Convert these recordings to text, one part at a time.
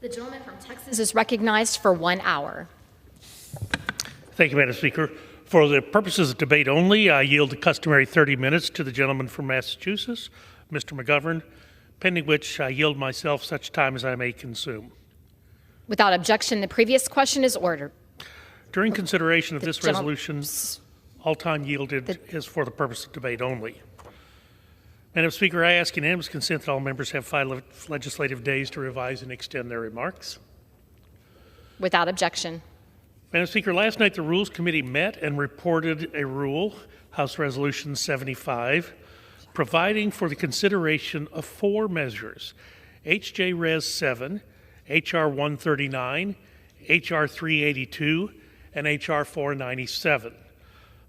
The gentleman from Texas is recognized for 1 hour. Thank you, Madam Speaker. For the purposes of debate only, I yield the customary 30 minutes to the gentleman from Massachusetts, Mr. McGovern, pending which I yield myself such time as I may consume. Without objection, the previous question is ordered. During consideration of this resolution, all time yielded is for the purpose of debate only. Madam Speaker, I ask unanimous consent that all members have 5 legislative days to revise and extend their remarks. Without objection. Madam Speaker, last night the Rules Committee met and reported a rule, House Resolution 75, providing for the consideration of 4 measures, H.J. Res. 7, H.R. 139, H.R. 382, and H.R. 497.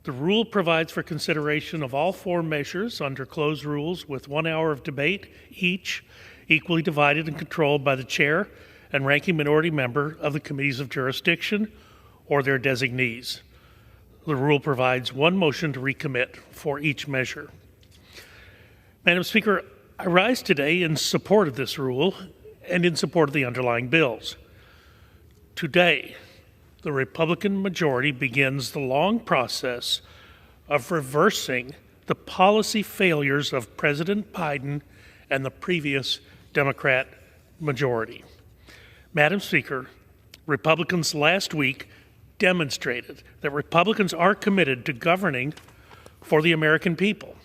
The rule provides for consideration of all 4 measures under closed rules with 1 hour of debate each, equally divided and controlled by the chair and ranking minority member of the committees of jurisdiction or their designees. The rule provides 1 motion to recommit for each measure. Madam Speaker, I rise today in support of this rule and in support of the underlying bills. Today, the Republican majority begins the long process of reversing the policy failures of President Biden and the previous Democrat majority. Madam Speaker, Republicans last week demonstrated that Republicans are committed to governing for the American people.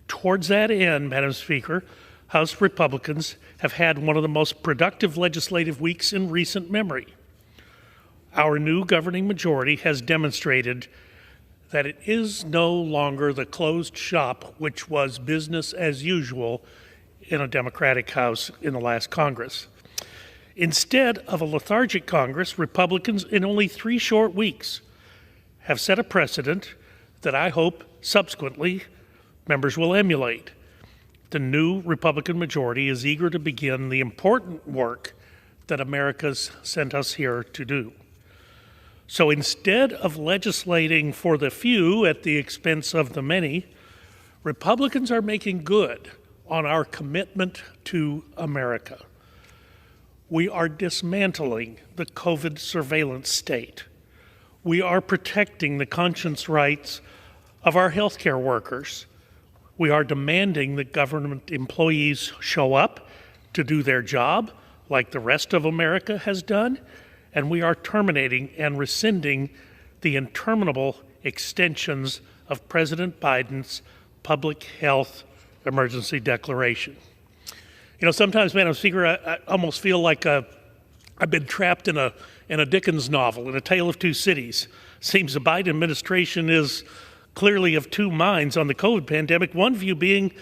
Towards that end, Madam Speaker, House Republicans have had one of the most productive legislative weeks in recent memory. Our new governing majority has demonstrated that it is no longer the closed shop which was business as usual in a Democratic House in the last Congress. Instead of a lethargic Congress, Republicans in only 3 short weeks have set a precedent that I hope subsequently members will emulate. The new Republican majority is eager to begin the important work that America's sent us here to do. So instead of legislating for the few at the expense of the many, Republicans are making good on our commitment to America. We are dismantling the COVID surveillance state. We are protecting the conscience rights of our healthcare workers. We are demanding that government employees show up to do their job like the rest of America has done, and we are terminating and rescinding the interminable extensions of President Biden's public health emergency declaration. You know, sometimes, Madam Speaker, I almost feel like I've been trapped in a Dickens novel, in A Tale of Two Cities. Seems the Biden administration is clearly of 2 minds on the COVID pandemic, one view being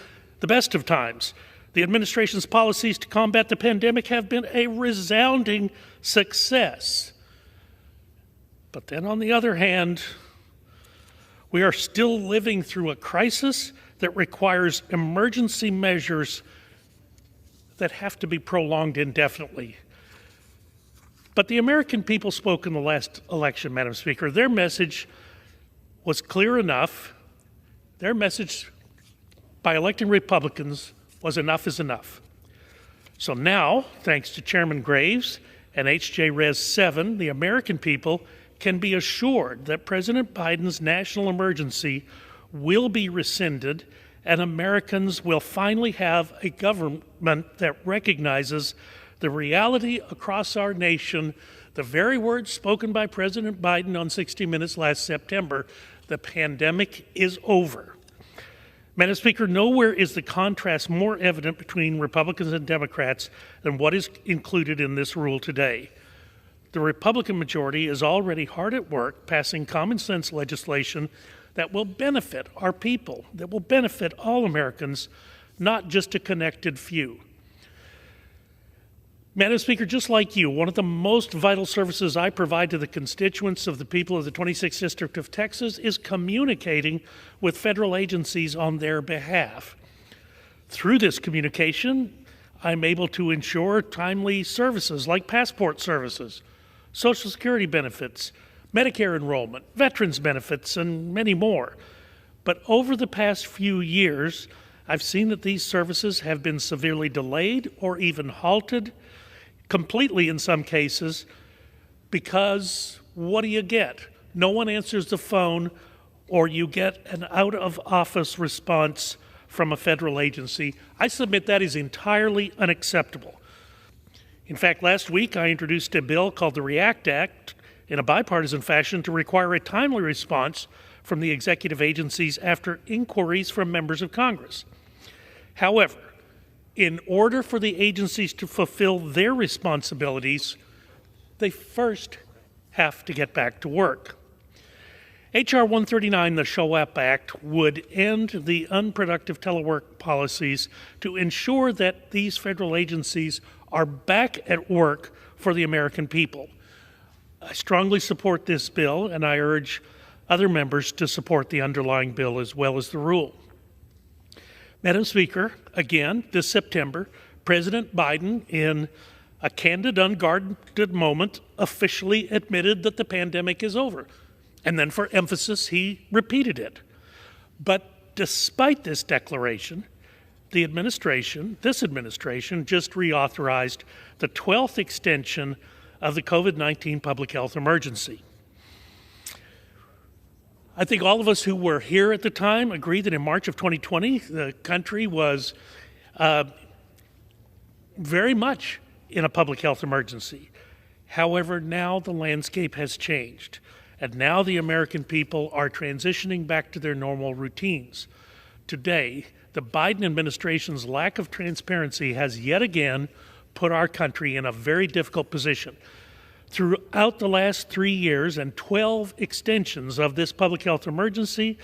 the best of times. The administration's policies to combat the pandemic have been a resounding success. But then on the other hand, we are still living through a crisis that requires emergency measures that have to be prolonged indefinitely. But the American people spoke in the last election, Madam Speaker. Their message was clear enough. Their message by electing Republicans was enough is enough. So now, thanks to Chairman Graves and H.J. Res. 7, the American people can be assured that President Biden's national emergency will be rescinded and Americans will finally have a government that recognizes the reality across our nation, the very words spoken by President Biden on 60 Minutes last September: the pandemic is over. Madam Speaker, nowhere is the contrast more evident between Republicans and Democrats than what is included in this rule today. The Republican majority is already hard at work passing common sense legislation that will benefit our people, that will benefit all Americans, not just a connected few. Madam Speaker, just like you, one of the most vital services I provide to the constituents of the people of the 26th District of Texas is communicating with federal agencies on their behalf. Through this communication, I'm able to ensure timely services like passport services, Social Security benefits, Medicare enrollment, veterans benefits, and many more. But over the past few years, I've seen that these services have been severely delayed or even halted, completely in some cases, because what do you get? No one answers the phone, or you get an out-of-office response from a federal agency. I submit that is entirely unacceptable. In fact, last week I introduced a bill called the REACT Act in a bipartisan fashion to require a timely response from the executive agencies after inquiries from members of Congress. However, in order for the agencies to fulfill their responsibilities, they first have to get back to work. H.R. 139, the SHOW App Act, would end the unproductive telework policies to ensure that these federal agencies are back at work for the American people. I strongly support this bill, and I urge other members to support the underlying bill as well as the rule. Madam Speaker, again, this September, President Biden, in a candid, unguarded moment, officially admitted that the pandemic is over. And then for emphasis, he repeated it. But despite this declaration, this administration just reauthorized the 12th extension of the COVID-19 public health emergency. I think all of us who were here at the time agree that in March of 2020, the country was very much in a public health emergency. However, now the landscape has changed, and now the American people are transitioning back to their normal routines. Today, the Biden administration's lack of transparency has yet again put our country in a very difficult position. Throughout the last 3 years and 12 extensions of this public health emergency,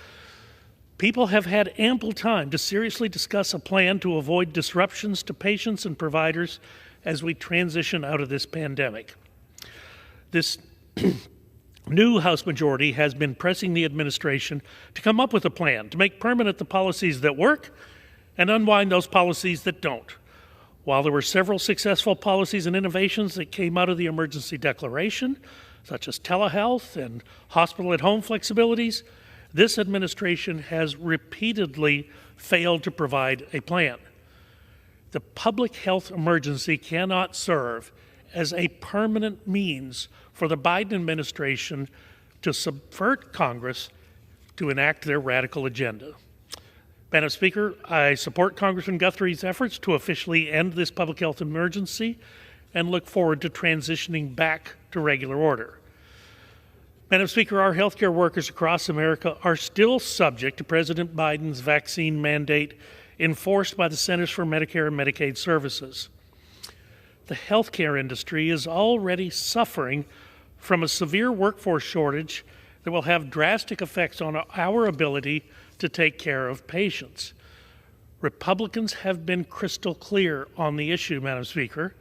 people have had ample time to seriously discuss a plan to avoid disruptions to patients and providers as we transition out of this pandemic. This new House majority has been pressing the administration to come up with a plan to make permanent the policies that work and unwind those policies that don't. While there were several successful policies and innovations that came out of the emergency declaration, such as telehealth and hospital-at-home flexibilities, this administration has repeatedly failed to provide a plan. The public health emergency cannot serve as a permanent means for the Biden administration to subvert Congress to enact their radical agenda. Madam Speaker, I support Congressman Guthrie's efforts to officially end this public health emergency and look forward to transitioning back to regular order. Madam Speaker, our healthcare workers across America are still subject to President Biden's vaccine mandate enforced by the Centers for Medicare and Medicaid Services. The healthcare industry is already suffering from a severe workforce shortage that will have drastic effects on our ability to take care of patients. Republicans have been crystal clear on the issue, Madam Speaker.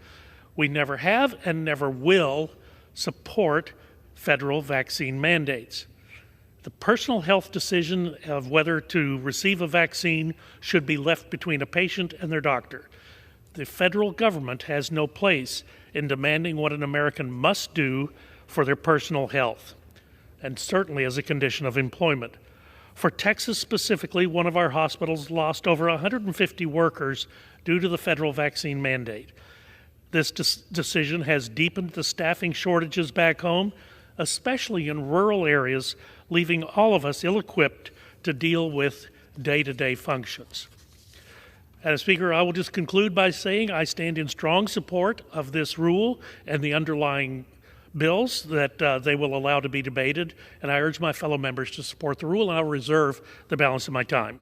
We never have and never will support federal vaccine mandates. The personal health decision of whether to receive a vaccine should be left between a patient and their doctor. The federal government has no place in demanding what an American must do for their personal health, and certainly as a condition of employment. For Texas specifically, one of our hospitals lost over 150 workers due to the federal vaccine mandate. This decision has deepened the staffing shortages back home, especially in rural areas, leaving all of us ill-equipped to deal with day-to-day functions. Madam Speaker, I will just conclude by saying I stand in strong support of this rule and the underlying bills that they will allow to be debated, and I urge my fellow members to support the rule, and I'll reserve the balance of my time.